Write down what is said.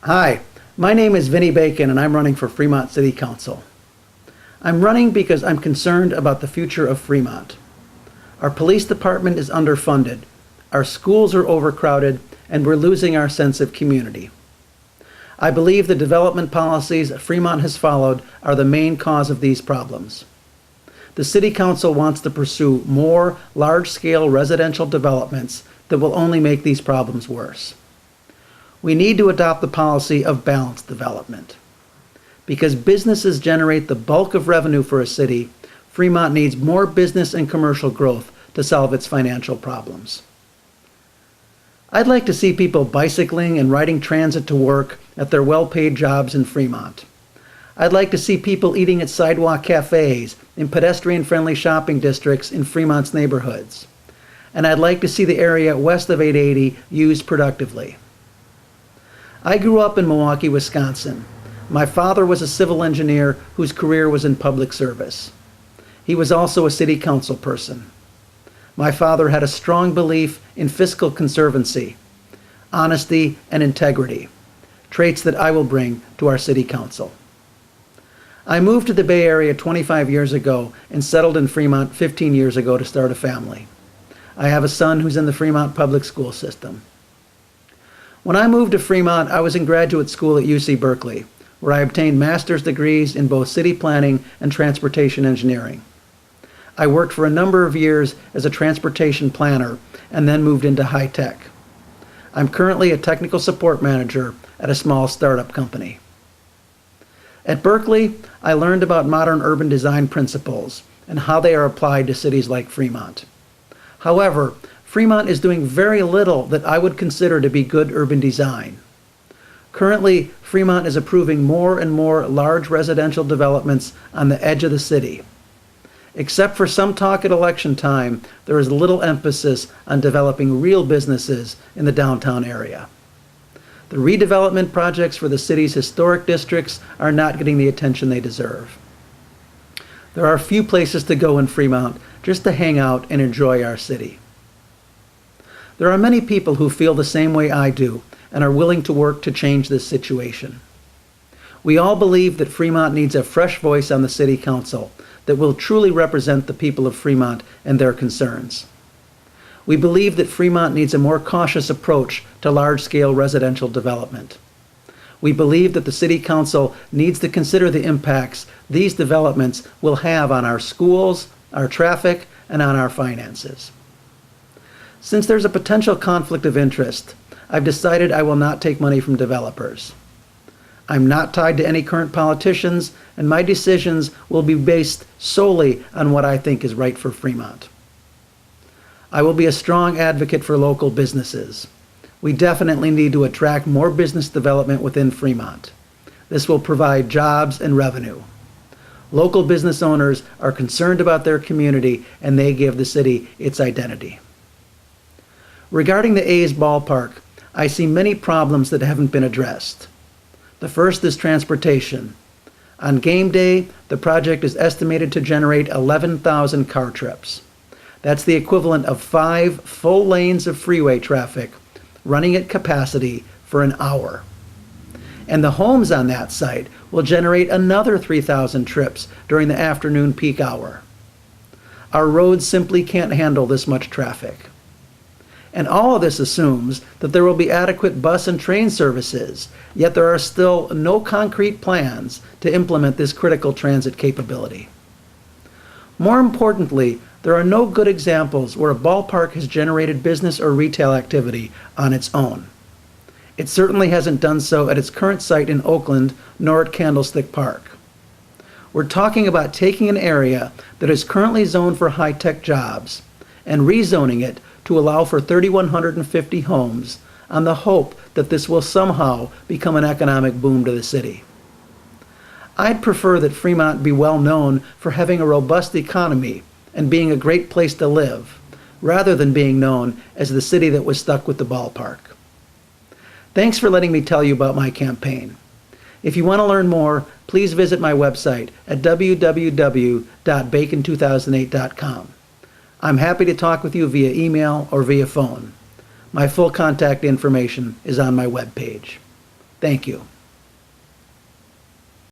Hi, my name is Vinnie Bacon and I'm running for Fremont City Council. I'm running because I'm concerned about the future of Fremont. Our police department is underfunded, our schools are overcrowded, and we're losing our sense of community. I believe the development policies Fremont has followed are the main cause of these problems. The City Council wants to pursue more large-scale residential developments that will only make these problems worse. We need to adopt the policy of balanced development. Because businesses generate the bulk of revenue for a city, Fremont needs more business and commercial growth to solve its financial problems. I'd like to see people bicycling and riding transit to work at their well-paid jobs in Fremont. I'd like to see people eating at sidewalk cafes in pedestrian-friendly shopping districts in Fremont's neighborhoods. And I'd like to see the area west of 880 used productively. I grew up in Milwaukee, Wisconsin. My father was a civil engineer whose career was in public service. He was also a city council person. My father had a strong belief in fiscal conservancy, honesty, and integrity, traits that I will bring to our city council. I moved to the Bay Area 25 years ago and settled in Fremont 15 years ago to start a family. I have a son who's in the Fremont public school system. When I moved to Fremont, I was in graduate school at UC Berkeley, where I obtained master's degrees in both city planning and transportation engineering. I worked for a number of years as a transportation planner and then moved into high tech. I'm currently a technical support manager at a small startup company. At Berkeley, I learned about modern urban design principles and how they are applied to cities like Fremont. However, Fremont is doing very little that I would consider to be good urban design. Currently, Fremont is approving more and more large residential developments on the edge of the city. Except for some talk at election time, there is little emphasis on developing real businesses in the downtown area. The redevelopment projects for the city's historic districts are not getting the attention they deserve. There are few places to go in Fremont just to hang out and enjoy our city. There are many people who feel the same way I do and are willing to work to change this situation. We all believe that Fremont needs a fresh voice on the City Council that will truly represent the people of Fremont and their concerns. We believe that Fremont needs a more cautious approach to large-scale residential development. We believe that the City Council needs to consider the impacts these developments will have on our schools, our traffic, and on our finances. Since there's a potential conflict of interest, I've decided I will not take money from developers. I'm not tied to any current politicians, and my decisions will be based solely on what I think is right for Fremont. I will be a strong advocate for local businesses. We definitely need to attract more business development within Fremont. This will provide jobs and revenue. Local business owners are concerned about their community, and they give the city its identity. Regarding the A's ballpark, I see many problems that haven't been addressed. The first is transportation. On game day, the project is estimated to generate 11,000 car trips. That's the equivalent of 5 full lanes of freeway traffic running at capacity for an hour. And the homes on that site will generate another 3,000 trips during the afternoon peak hour. Our roads simply can't handle this much traffic. And all of this assumes that there will be adequate bus and train services, yet there are still no concrete plans to implement this critical transit capability. More importantly, there are no good examples where a ballpark has generated business or retail activity on its own. It certainly hasn't done so at its current site in Oakland, nor at Candlestick Park. We're talking about taking an area that is currently zoned for high-tech jobs and rezoning it to allow for 3,150 homes on the hope that this will somehow become an economic boom to the city. I'd prefer that Fremont be well known for having a robust economy and being a great place to live, rather than being known as the city that was stuck with the ballpark. Thanks for letting me tell you about my campaign. If you want to learn more, please visit my website at www.bacon2008.com. I'm happy to talk with you via email or via phone. My full contact information is on my webpage. Thank you.